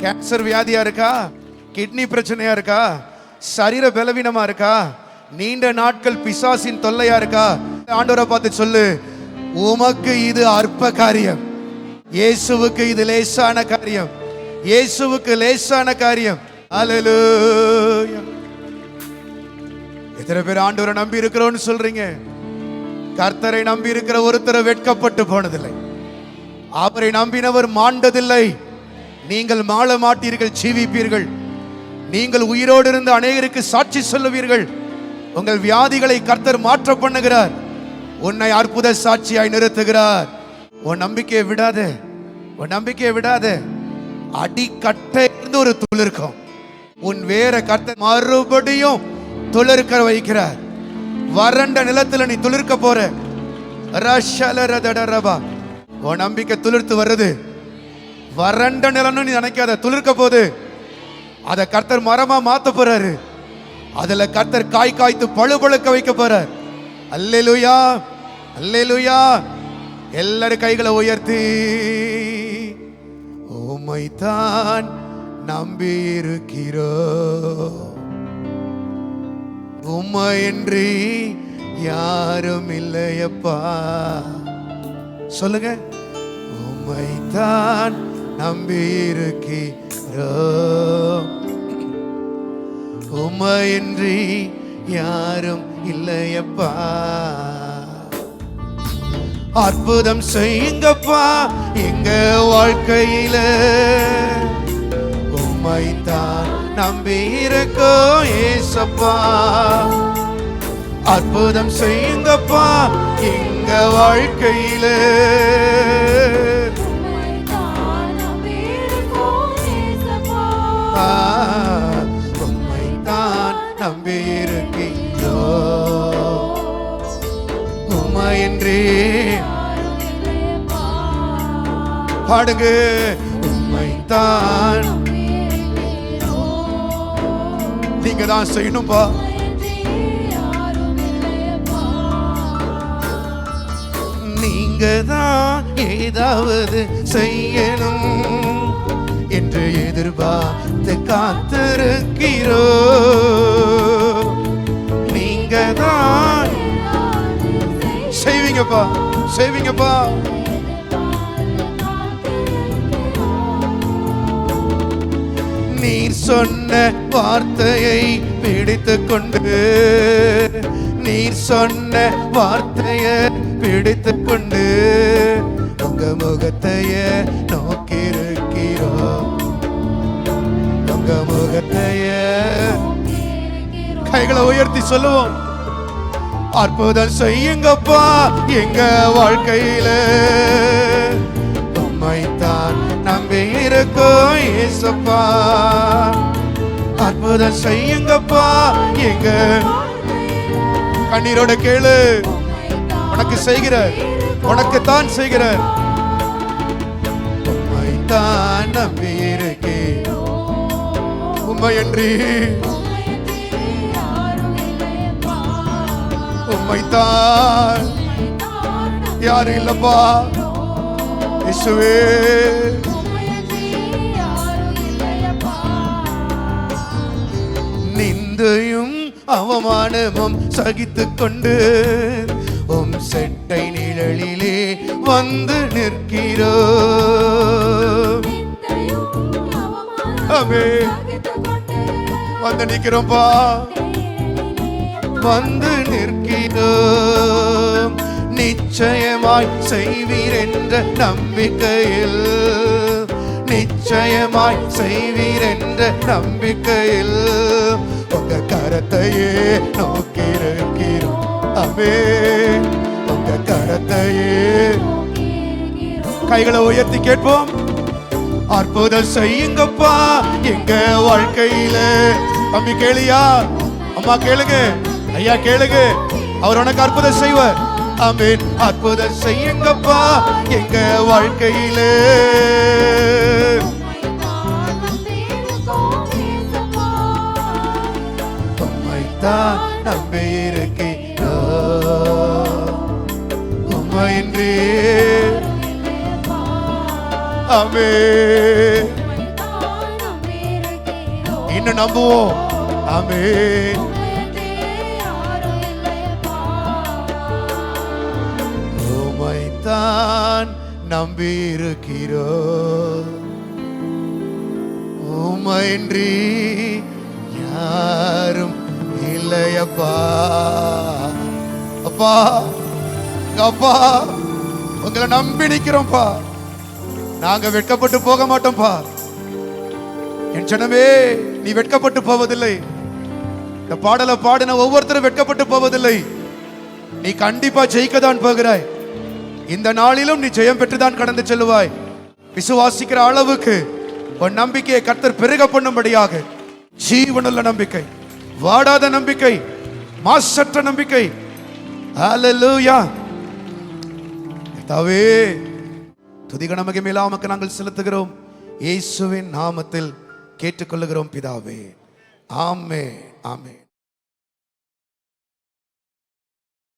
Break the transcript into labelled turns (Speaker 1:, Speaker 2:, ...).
Speaker 1: Cancer வியாதியா இருக்கா, kidney பிரச்சனையா இருக்கா, சரீர பலவீனமா இருக்கா, நீண்ட நாட்கள் பிசாசின் தொல்லையா இருக்கா, ஆண்டவரை பார்த்து சொல்லு, உமக்கு இது அற்ப காரியம், இயேசுவுக்கு இது லேசான காரியம், இயேசுவுக்கு லேசான காரியம். அல்லேலூயா. எத்தனை பேர் ஆண்டவரை நம்பி இருக்கிறோன்னு சொல்றீங்க? கர்த்தரை நம்பி இருக்கிற ஒருத்தரை வெட்கப்பட்டு போனதில்லை, அவரை நம்பினவர் மாண்டதில்லை. நீங்கள் மாள மாட்டீர்கள், ஜீவிப்பீர்கள். நீங்கள் உயிரோடு இருந்து அநேகருக்கு சாட்சி சொல்லுவீர்கள். உங்கள் வியாதிகளை கர்த்தர் மாற்ற பண்ணுகிறார், உன்னை அற்புத சாட்சியாய் நிறுத்துகிறார். உன் நம்பிக்கையை விடாதே, உன் நம்பிக்கையை விடாதே. அடிக்கட்டை இருந்து ஒரு துளிர்க்கும், உன் வேற கர்த்தர் மறுபடியும் துளிர்க்க வைக்கிறார். வறண்ட நிலத்துல நீ துளிர்க்க போற. உன் நம்பிக்கை துளிர்த்து வருது. வறண்ட நிலம்னு நீ நினைக்காத, துளிர்க்க போது. அதை கர்த்தர் மரமா மாத்த போறாரு. அதுல கர்த்தர் காய் காய்த்து பழுபழுக்க வைக்க போறார். அல்லேலூயா, அல்லேலூயா. எல்லாரும் கைகளை உயர்த்தி, உம்மைத்தான் நம்பி இருக்கிறோம், உம்மையின்றி யாரும் இல்லையப்பா. சொல்லுங்க, உம்மைத்தான் நம்பி இருக்கிறோம், உம்மையின்றி யாரும் இல்லையப்பா. அற்புதம் செய்யுங்கப்பா எங்க வாழ்க்கையில, உம்மைத்தான் நம்பி இருக்கோம் ஏசப்பா. அற்புதம் செய்யுங்கப்பா எங்க வாழ்க்கையில, உம்மைத்தான் நம்பி இருக்கிறோம், உம்மையின்றி. பாடுங்க, உம்மைத்தான் நீங்க தான் செய்யணும்பா. நீங்க தான் ஏதாவது செய்யணும் என்று எதிர்பார்த்து காத்திருக்கிறோ. நீங்க தான் செய்வீங்கப்பா, செய்வீங்கப்பா. நீர் சொன்ன வார்த்தையை பிடித்துக் கொண்டு, நீர் சொன்ன வார்த்தையை பிடித்துக் கொண்டு உங்க முகத்தைய நோக்கி இருக்கிறோம், உங்க முகத்தைய. கைகளை உயர்த்தி சொல்லுவோம், அற்புதம் செய்யுங்கப்பா எங்க வாழ்க்கையில, உம்மைத்தான் நம்பி இருக்கோம் ஏசப்பா. அற்புதம் செய்யுங்கப்பா எங்க. கண்ணீரோட கேளு, உனக்கு செய்கிற, உனக்கு தான் செய்கிற. உம்மைத்தான் நம்பி இருக்கேன், உம்மையன்றி உம்மைத்தான் யாரும் இல்லப்பா இயேசுவே. நிந்தையும் அவமானமும் சகித்துக் கொண்டு உம் செட்டை நிழலிலே வந்து நிற்கிறோம். வந்து நிற்கிறோம்பா, வந்து நிற்கிறோம். நிச்சயமாய் செய்வீர் என்ற நம்பிக்கையில், நிச்சயமாய் செய்வீர் என்ற நம்பிக்கையில் உங்க கரத்தையே நோக்கி இருக்கிறோம். அமே உங்க கரத்தையே. கைகளை உயர்த்தி கேட்போம், அற்புதம் செய்யுங்கப்பா எங்க வாழ்க்கையில. தம்பி கேளியா, அம்மா கேளுங்க, ஐயா கேளுங்க, அவர் உனக்கு அற்புதம் செய்வார். ஆமென். அற்புதம் செய்யுங்கப்பா எங்க வாழ்க்கையில, உம்மைத்தான் நம்பி இருக்கிறோம், உம்மையின்றி. ஆமென். இன்னும் நம்புவோம். ஆமென். உம்மைத்தான் நம்பி இருக்கிறோம், உம்மையின்றி யாரும் இல்லையப்பா. அப்பா, அப்பா, உங்களை நம்பி நிக்கிறோம்ப்பா. நாங்க வெட்கப்பட்டு போக மாட்டோம்ப்பா. என் ஜனமே, நீ வெட்கப்பட்டு போவதில்லை. இந்த பாடலை பாடின ஒவ்வொருத்தரும் வெட்கப்பட்டு போவதில்லை. நீ கண்டிப்பா ஜெயிக்கத்தான் போகிறாய். இந்த நாளிலும் நீ ஜெயம் பெற்றுதான் கடந்து செல்லுவாய். விசுவாசிக்கிற அளவுக்கு உன் நம்பிக்கையை கர்த்தர் பெருக பண்ணும்படியாக ஜீவனுள்ள நம்பிக்கை, வாடாத நம்பிக்கை, மாசற்ற நம்பிக்கை. ஹல்லேலூயா. கர்த்தாவே, துதிகன மகிமையெல்லாம் உமக்கு நாங்கள் செலுத்துகிறோம். இயேசுவின் நாமத்தில் கேட்டுக்கொள்ளுகிறோம் பிதாவே. ஆமென், ஆமென்.